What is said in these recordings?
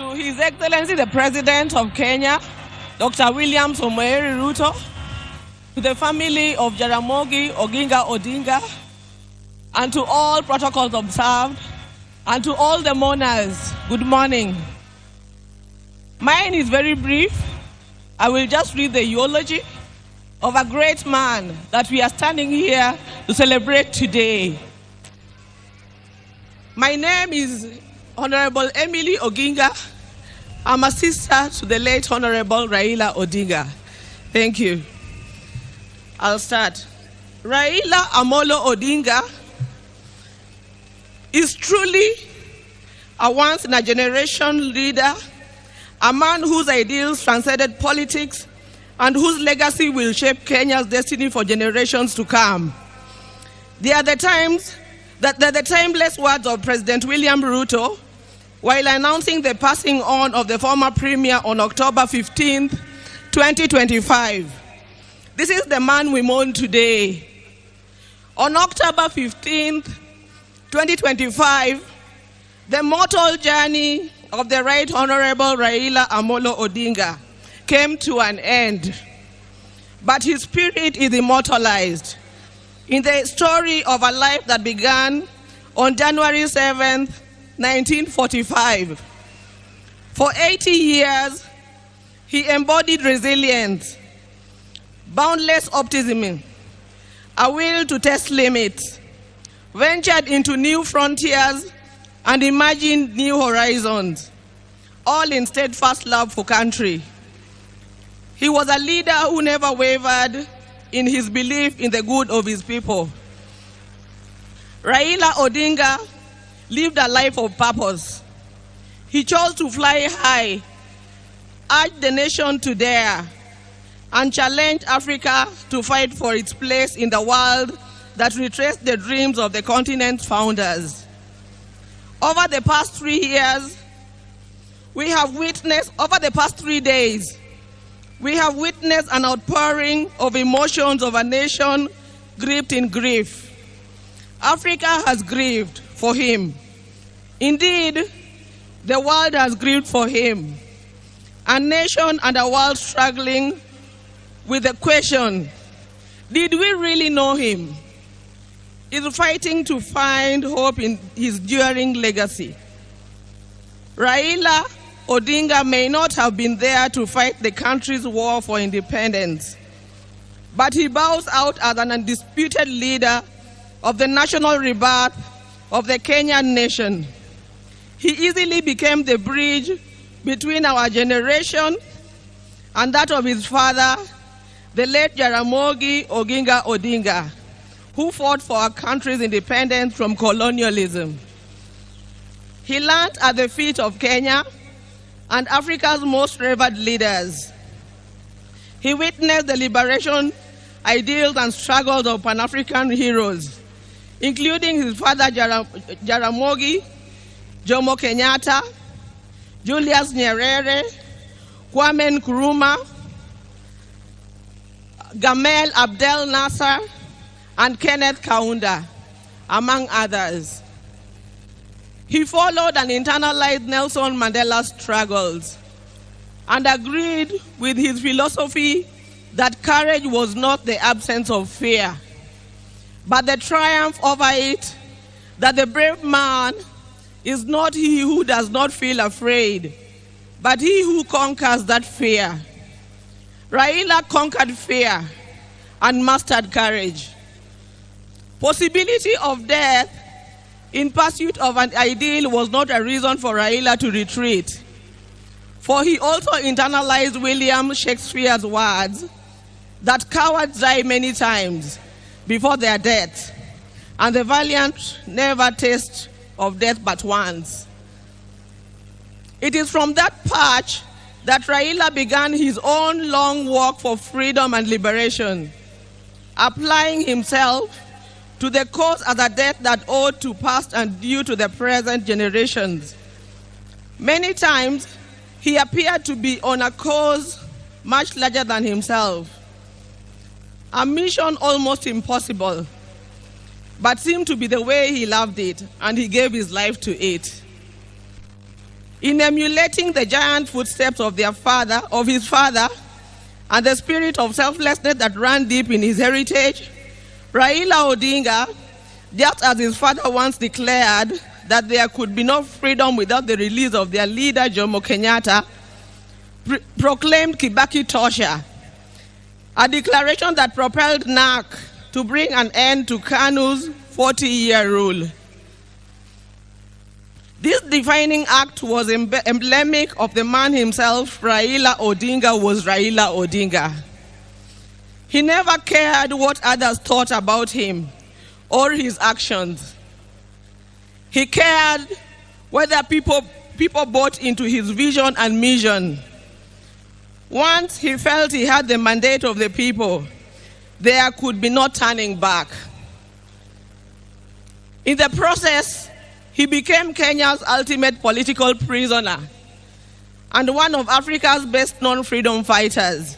to His Excellency the President of Kenya, Dr. William Samoei Ruto, to the family of Jaramogi Oginga Odinga, and to all protocols observed, and to all the mourners, good morning. Mine is very brief. I will just read the eulogy of a great man that we are standing here to celebrate today. My name is Honorable Emily Oginga. I'm a sister to the late Honorable Raila Odinga. Thank you. I'll start. Raila Amolo Odinga is truly a once-in-a-generation leader, a man whose ideals transcended politics and whose legacy will shape Kenya's destiny for generations to come. They are the timeless words of President William Ruto while announcing the passing on of the former premier on October 15, 2025. This is the man we mourn today. On October 15, 2025, the mortal journey of the Right Honorable Raila Amolo Odinga came to an end, but his spirit is immortalized in the story of a life that began on January 7, 1945. For 80 years, he embodied resilience, boundless optimism, a will to test limits, ventured into new frontiers, and imagined new horizons, all in steadfast love for country. He was a leader who never wavered in his belief in the good of his people. Raila Odinga lived a life of purpose. He chose to fly high, urged the nation to dare, and challenged Africa to fight for its place in the world that retraced the dreams of the continent's founders. Over the past 3 days, we have witnessed an outpouring of emotions of a nation gripped in grief. Africa has grieved for him. Indeed, the world has grieved for him. A nation and a world struggling with the question, did we really know him? Is fighting to find hope in his enduring legacy. Raila Odinga may not have been there to fight the country's war for independence, but he bows out as an undisputed leader of the national rebirth of the Kenyan nation. He easily became the bridge between our generation and that of his father, the late Jaramogi Oginga Odinga, who fought for our country's independence from colonialism. He learned at the feet of Kenya and Africa's most revered leaders. He witnessed the liberation ideals and struggles of Pan-African heroes, including his father Jaramogi, Jomo Kenyatta, Julius Nyerere, Kwame Nkrumah, Gamal Abdel Nasser, and Kenneth Kaunda, among others. He followed and internalized Nelson Mandela's struggles and agreed with his philosophy that courage was not the absence of fear, but the triumph over it, that the brave man is not he who does not feel afraid, but he who conquers that fear. Raila conquered fear and mastered courage. Possibility of death in pursuit of an ideal was not a reason for Raila to retreat, for he also internalized William Shakespeare's words that cowards die many times before their death, and the valiant never taste of death but once. It is from that patch that Raila began his own long walk for freedom and liberation, applying himself to the cause as a debt that owed to past and due to the present generations. Many times, he appeared to be on a cause much larger than himself, a mission almost impossible, but seemed to be the way he loved it, and he gave his life to it. In emulating the giant footsteps of his father, and the spirit of selflessness that ran deep in his heritage, Raila Odinga, just as his father once declared that there could be no freedom without the release of their leader, Jomo Kenyatta, proclaimed Kibaki Tosha, a declaration that propelled NARC to bring an end to KANU's 40-year rule. This defining act was emblematic of the man himself. Raila Odinga was Raila Odinga. He never cared what others thought about him or his actions. He cared whether people bought into his vision and mission. Once he felt he had the mandate of the people, there could be no turning back. In the process, he became Kenya's ultimate political prisoner and one of Africa's best-known freedom fighters,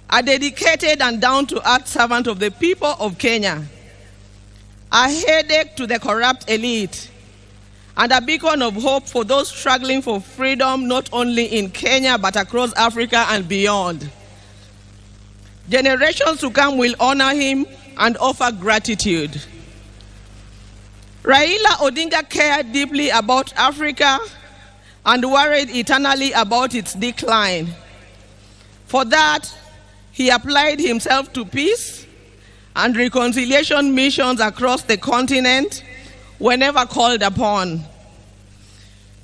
a dedicated and down-to-earth servant of the people of Kenya, a headache to the corrupt elite, and a beacon of hope for those struggling for freedom not only in Kenya but across Africa and beyond. Generations to come will honor him and offer gratitude. Raila Odinga cared deeply about Africa and worried eternally about its decline. For that, he applied himself to peace and reconciliation missions across the continent whenever called upon.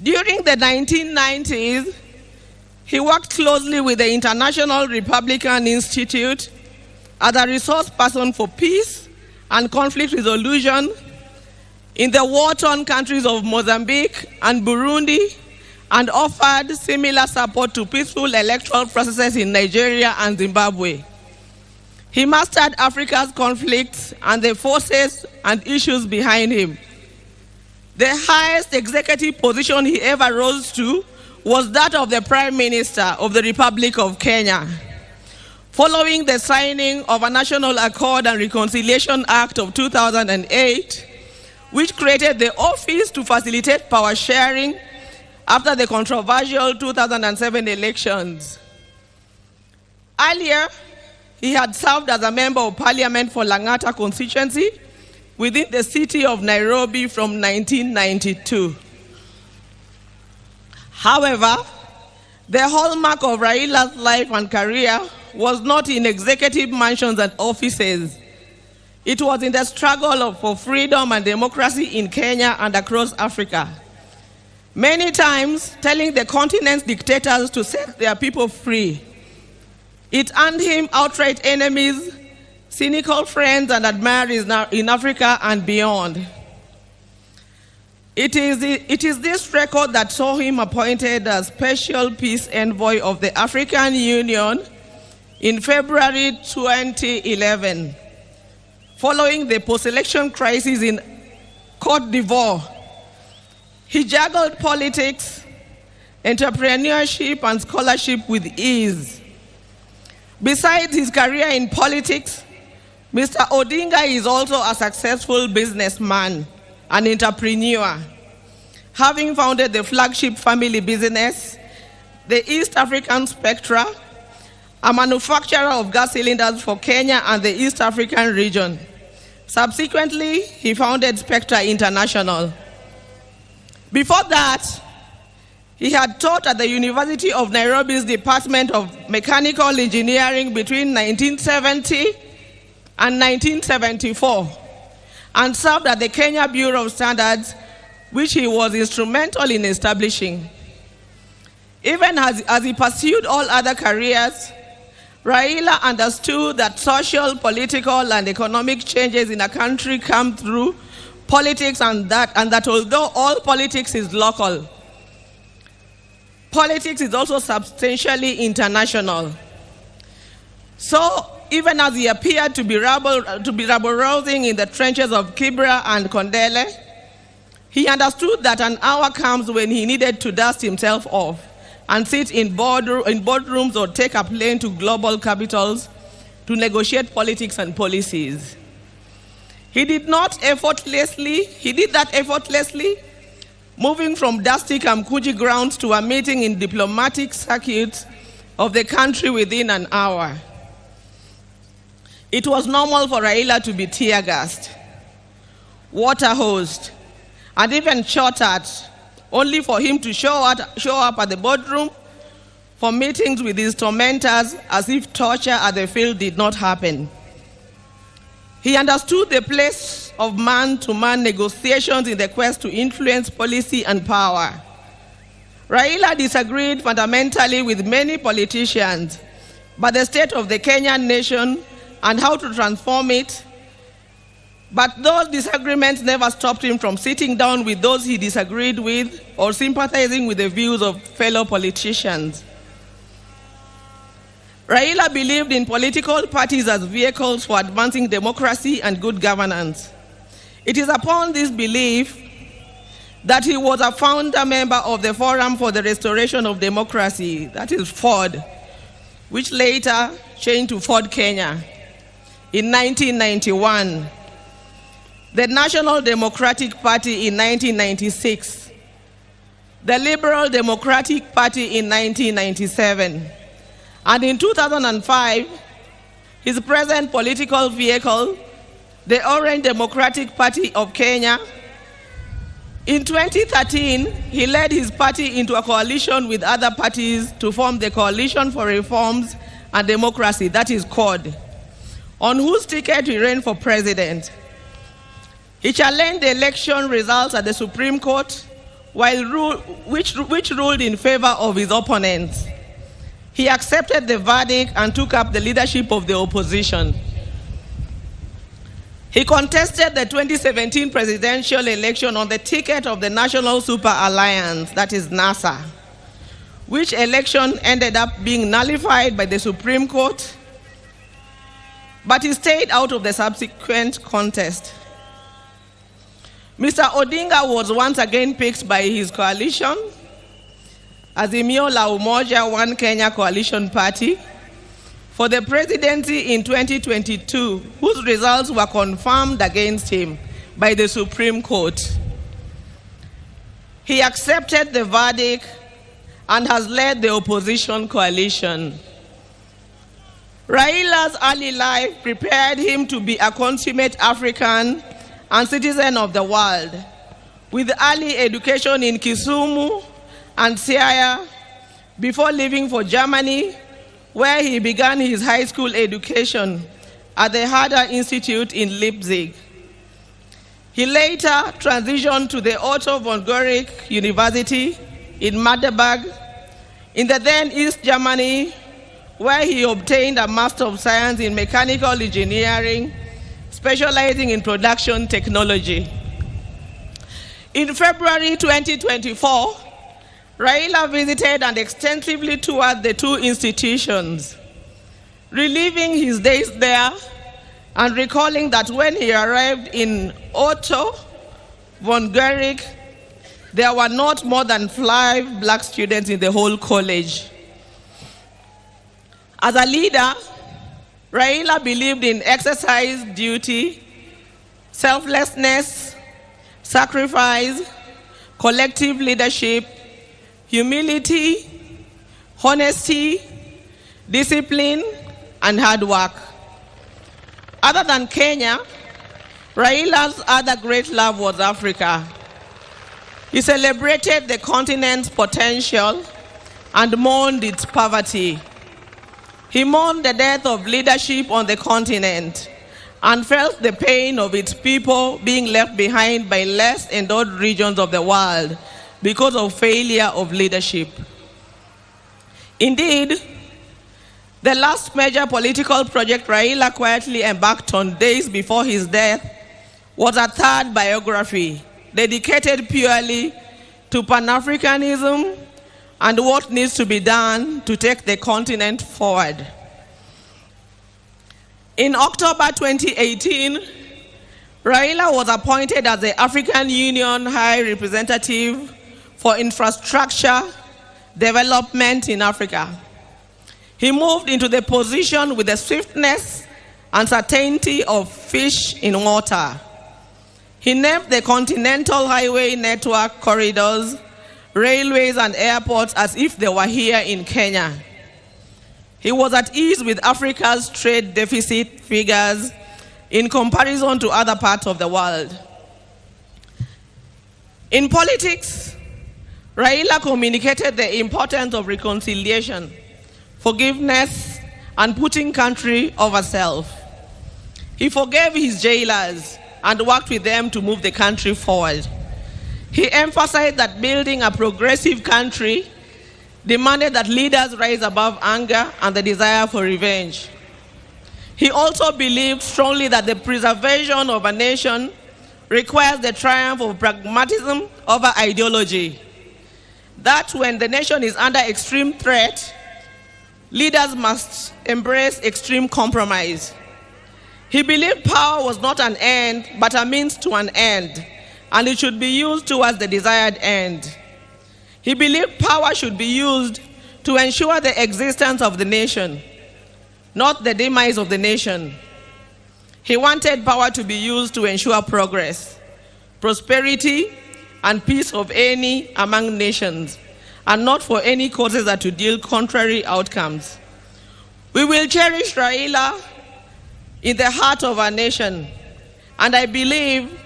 During the 1990s, he worked closely with the International Republican Institute as a resource person for peace and conflict resolution in the war-torn countries of Mozambique and Burundi, and offered similar support to peaceful electoral processes in Nigeria and Zimbabwe. He mastered Africa's conflicts and the forces and issues behind him. The highest executive position he ever rose to was that of the Prime Minister of the Republic of Kenya. Following the signing of a National Accord and Reconciliation Act of 2008, which created the office to facilitate power sharing after the controversial 2007 elections. Earlier, he had served as a member of parliament for Lang'ata constituency within the city of Nairobi from 1992. However, the hallmark of Raila's life and career was not in executive mansions and offices. It was in the struggle for freedom and democracy in Kenya and across Africa. Many times, telling the continent's dictators to set their people free. It earned him outright enemies, cynical friends, and admirers in Africa and beyond. It is this record that saw him appointed as Special Peace Envoy of the African Union in February 2011. Following the post-election crisis in Côte d'Ivoire, he juggled politics, entrepreneurship, and scholarship with ease. Besides his career in politics, Mr. Odinga is also a successful businessman and entrepreneur, having founded the flagship family business, the East African Spectra, a manufacturer of gas cylinders for Kenya and the East African region. Subsequently, he founded Spectra International. Before that, he had taught at the University of Nairobi's Department of Mechanical Engineering between 1970 and 1974, and served at the Kenya Bureau of Standards, which he was instrumental in establishing. Even as he pursued all other careers, Raila understood that social, political, and economic changes in a country come through politics, and that although all politics is local, politics is also substantially international. So even as he appeared to be rabble-rousing in the trenches of Kibra and Kondele, he understood that an hour comes when he needed to dust himself off and sit in boardrooms or take a plane to global capitals to negotiate politics and policies. He did that effortlessly, moving from dusty Kamkuji grounds to a meeting in diplomatic circuits of the country within an hour. It was normal for Raila to be tear-gassed, water-hosed, and even shot at, only for him to show up at the boardroom for meetings with his tormentors as if torture at the field did not happen. He understood the place of man-to-man negotiations in the quest to influence policy and power. Raila disagreed fundamentally with many politicians, but the state of the Kenyan nation and how to transform it. But those disagreements never stopped him from sitting down with those he disagreed with or sympathizing with the views of fellow politicians. Raila believed in political parties as vehicles for advancing democracy and good governance. It is upon this belief that he was a founder member of the Forum for the Restoration of Democracy, that is FORD, which later changed to FORD Kenya in 1991, the National Democratic Party in 1996, the Liberal Democratic Party in 1997, and in 2005, his present political vehicle, the Orange Democratic Party of Kenya. In 2013, he led his party into a coalition with other parties to form the Coalition for Reforms and Democracy, that is CORD, on whose ticket he ran for president. He challenged the election results at the Supreme Court, which ruled in favor of his opponents. He accepted the verdict and took up the leadership of the opposition. He contested the 2017 presidential election on the ticket of the National Super Alliance, that is NASA, which election ended up being nullified by the Supreme Court, but he stayed out of the subsequent contest. Mr. Odinga was once again picked by his coalition, Azimio la Umoja One Kenya Coalition Party, for the presidency in 2022, whose results were confirmed against him by the Supreme Court. He accepted the verdict and has led the opposition coalition. Raila's early life prepared him to be a consummate African and citizen of the world, with early education in Kisumu and Siaya before leaving for Germany, where he began his high school education at the Herder Institute in Leipzig. He later transitioned to the Otto von Guericke University in Magdeburg in the then East Germany, where he obtained a Master of Science in Mechanical Engineering, specializing in production technology. In February 2024, Raila visited and extensively toured the two institutions, reliving his days there and recalling that when he arrived in Otto von Guericke, there were not more than 5 black students in the whole college. As a leader, Raila believed in exercise, duty, selflessness, sacrifice, collective leadership, humility, honesty, discipline, and hard work. Other than Kenya, Raila's other great love was Africa. He celebrated the continent's potential and mourned its poverty. He mourned the death of leadership on the continent and felt the pain of its people being left behind by less endowed regions of the world because of failure of leadership. Indeed, the last major political project Raila quietly embarked on days before his death was a third biography dedicated purely to Pan-Africanism and what needs to be done to take the continent forward. In October 2018, Raila was appointed as the African Union High Representative for Infrastructure Development in Africa. He moved into the position with the swiftness and certainty of fish in water. He named the continental highway network corridors, railways, and airports as if they were here in Kenya. He was at ease with Africa's trade deficit figures in comparison to other parts of the world. In politics, Raila communicated the importance of reconciliation, forgiveness, and putting country over self. He forgave his jailers and worked with them to move the country forward. He emphasized that building a progressive country demanded that leaders rise above anger and the desire for revenge. He also believed strongly that the preservation of a nation requires the triumph of pragmatism over ideology. That when the nation is under extreme threat, leaders must embrace extreme compromise. He believed power was not an end, but a means to an end, and it should be used towards the desired end. He believed power should be used to ensure the existence of the nation, not the demise of the nation. He wanted power to be used to ensure progress, prosperity, and peace of any among nations, and not for any causes that would yield contrary outcomes. We will cherish Raila in the heart of our nation, and I believe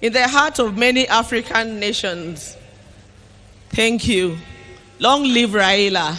in the heart of many African nations. Thank you. Long live Raila.